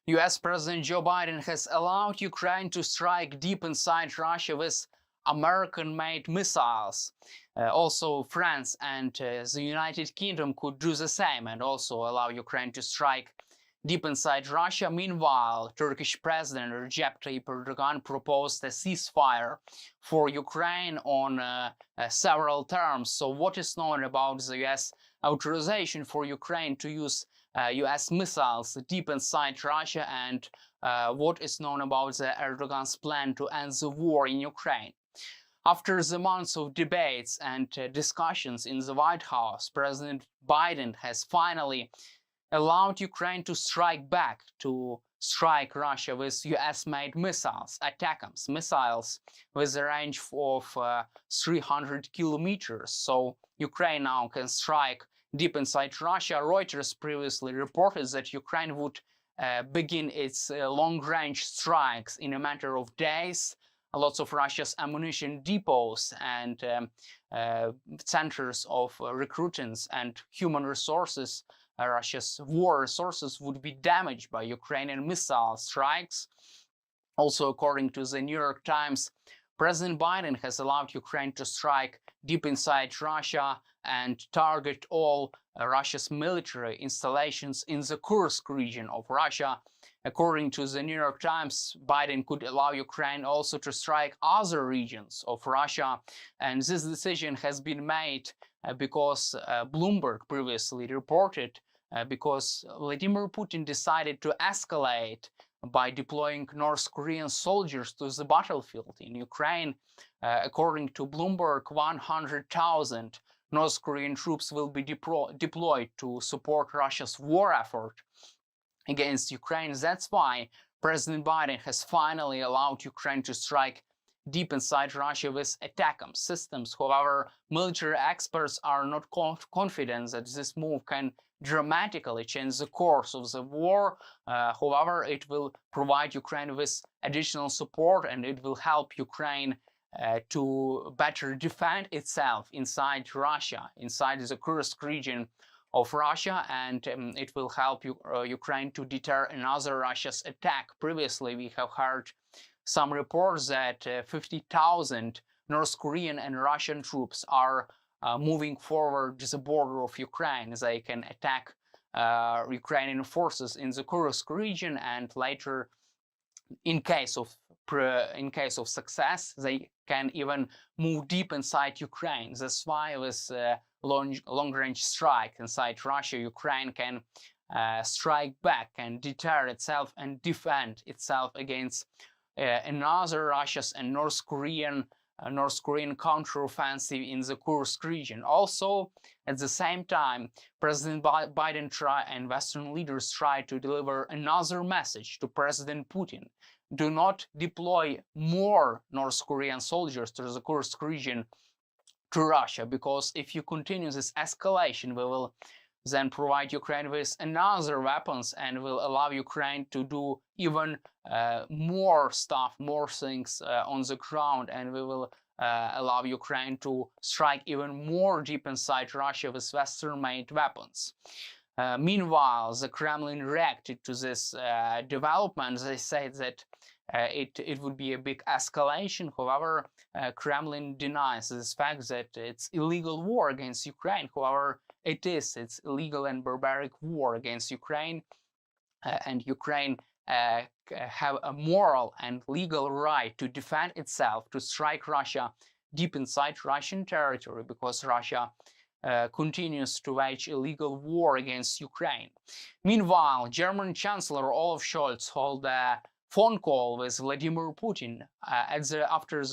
US President Joe Biden has allowed Ukraine to strike deep inside Russia with American-made missiles. Also, France and the United Kingdom could do the same and also allow Ukraine to strike deep inside Russia. Meanwhile, Turkish President Recep Tayyip Erdogan proposed a ceasefire for Ukraine on several terms. So what is known about the US authorization for Ukraine to use US missiles deep inside Russia, and what is known about the Erdogan's plan to end the war in Ukraine? After the months of debates and discussions in the White House, President Biden has finally allowed Ukraine to strike back, to strike Russia with US-made missiles, ATACMS, missiles with a range of 300 kilometers. So Ukraine now can strike deep inside Russia. Reuters previously reported that Ukraine would begin its long-range strikes in a matter of days. Lots of Russia's ammunition depots and centers of recruitings and human resources, Russia's war resources, would be damaged by Ukrainian missile strikes. Also, according to the New York Times, President Biden has allowed Ukraine to strike deep inside Russia and target all Russia's military installations in the Kursk region of Russia. According to the New York Times, Biden could allow Ukraine also to strike other regions of Russia, and this decision has been made because Bloomberg previously reported because Vladimir Putin decided to escalate by deploying North Korean soldiers to the battlefield in Ukraine. According to Bloomberg, 100,000 North Korean troops will be deployed to support Russia's war effort against Ukraine. That's why President Biden has finally allowed Ukraine to strike deep inside Russia with ATACMS systems. However, military experts are not confident that this move can dramatically change the course of the war. However, it will provide Ukraine with additional support, and it will help Ukraine to better defend itself inside Russia, inside the Kursk region of Russia, and it will help Ukraine to deter another Russia's attack. Previously, we have heard some reports that 50,000 North Korean and Russian troops are moving forward the border of Ukraine. They can attack Ukrainian forces in the Kursk region, and later, in case of success, they can even move deep inside Ukraine. That's why with long-range strike inside Russia, Ukraine can strike back and deter itself and defend itself against another Russia's and North Korean counteroffensive in the Kursk region. Also, at the same time, President Biden and Western leaders try to deliver another message to President Putin. Do not deploy more North Korean soldiers to the Kursk region to Russia, because if you continue this escalation, we will then provide Ukraine with another weapons and will allow Ukraine to do even more stuff, more things on the ground, and we will allow Ukraine to strike even more deep inside Russia with Western-made weapons. Meanwhile, the Kremlin reacted to this development. They said that it would be a big escalation. However, Kremlin denies this fact that it's illegal war against Ukraine. However, it's illegal and barbaric war against Ukraine, and Ukraine have a moral and legal right to defend itself, to strike Russia deep inside Russian territory, because Russia continues to wage illegal war against Ukraine. Meanwhile, German Chancellor Olaf Scholz held a phone call with Vladimir Putin. After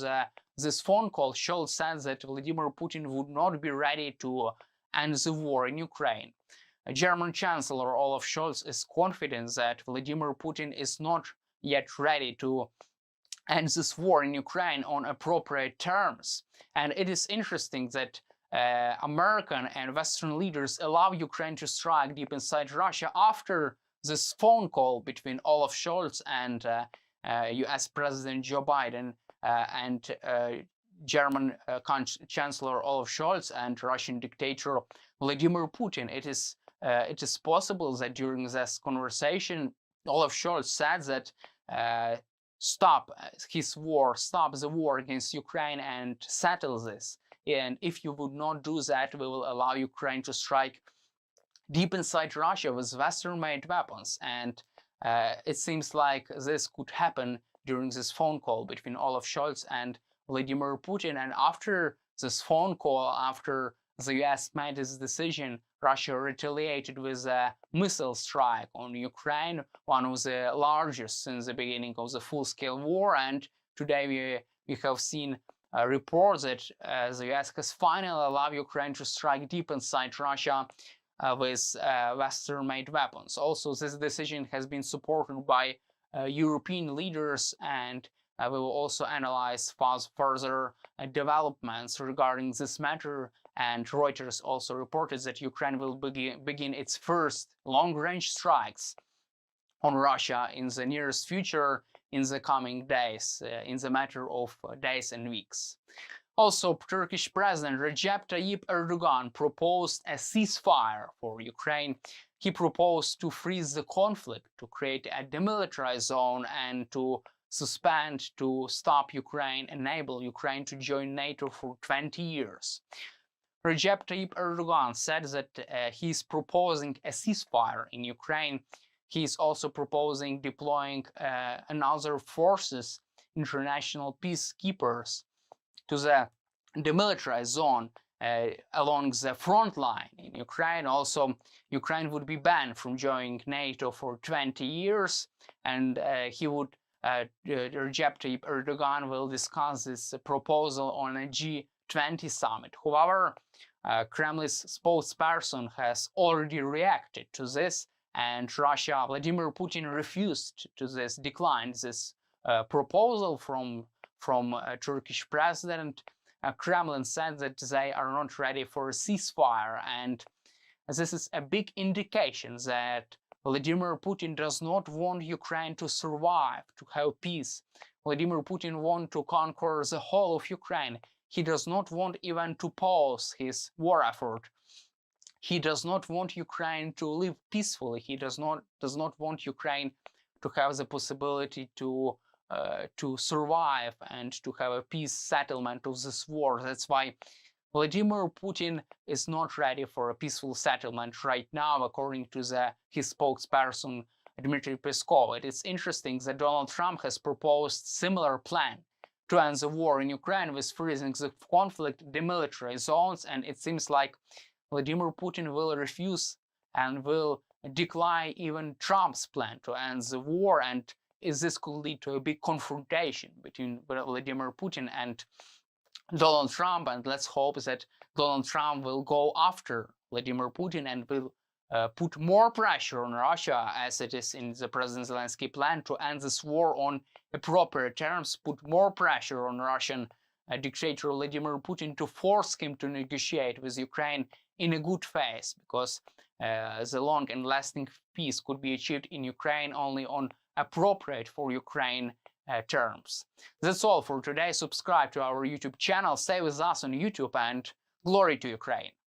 this phone call, Scholz said that Vladimir Putin would not be ready to end the war in Ukraine. German Chancellor Olaf Scholz is confident that Vladimir Putin is not yet ready to end this war in Ukraine on appropriate terms. And it is interesting that American and Western leaders allow Ukraine to strike deep inside Russia after this phone call between Olaf Scholz and US President Joe Biden and German Chancellor Olaf Scholz and Russian dictator Vladimir Putin. It is possible that during this conversation, Olaf Scholz said that stop the war against Ukraine and settle this. And if you would not do that, we will allow Ukraine to strike deep inside Russia with Western-made weapons. And it seems like this could happen during this phone call between Olaf Scholz and Vladimir Putin. And after this phone call, after the US made this decision, Russia retaliated with a missile strike on Ukraine, one of the largest since the beginning of the full-scale war. And today we have seen a report that the US has finally allowed Ukraine to strike deep inside Russia with Western-made weapons. Also, this decision has been supported by European leaders, and we will also analyze further developments regarding this matter. And Reuters also reported that Ukraine will begin its first long-range strikes on Russia in the nearest future, in the coming days, in the matter of days and weeks. Also, Turkish President Recep Tayyip Erdogan proposed a ceasefire for Ukraine. He proposed to freeze the conflict, to create a demilitarized zone, and to stop Ukraine, enable Ukraine to join NATO for 20 years. Recep Tayyip Erdogan said that he is proposing a ceasefire in Ukraine. He is also proposing deploying another forces, international peacekeepers, to the demilitarized zone along the front line in Ukraine. Also, Ukraine would be banned from joining NATO for 20 years, and Recep Tayyip Erdogan will discuss this proposal on a G20 summit. However, Kremlin's spokesperson has already reacted to this, and Vladimir Putin refused to this, declined this proposal from Turkish president. Kremlin said that they are not ready for a ceasefire, and this is a big indication that Vladimir Putin does not want Ukraine to survive, to have peace. Vladimir Putin wants to conquer the whole of Ukraine. He does not want even to pause his war effort. He does not want Ukraine to live peacefully. He does not want Ukraine to have the possibility to survive and to have a peace settlement of this war. That's why Vladimir Putin is not ready for a peaceful settlement right now, according to his spokesperson Dmitry Peskov. It is interesting that Donald Trump has proposed similar plan to end the war in Ukraine with freezing the conflict, demilitarized zones, and it seems like Vladimir Putin will refuse and will decline even Trump's plan to end the war, and this could lead to a big confrontation between Vladimir Putin and Donald Trump. And let's hope that Donald Trump will go after Vladimir Putin and will put more pressure on Russia, as it is in the President Zelensky plan, to end this war on appropriate terms, put more pressure on Russian dictator Vladimir Putin to force him to negotiate with Ukraine in a good faith, because the long and lasting peace could be achieved in Ukraine only on appropriate for Ukraine terms. That's all for today. Subscribe to our YouTube channel, stay with us on YouTube, and glory to Ukraine.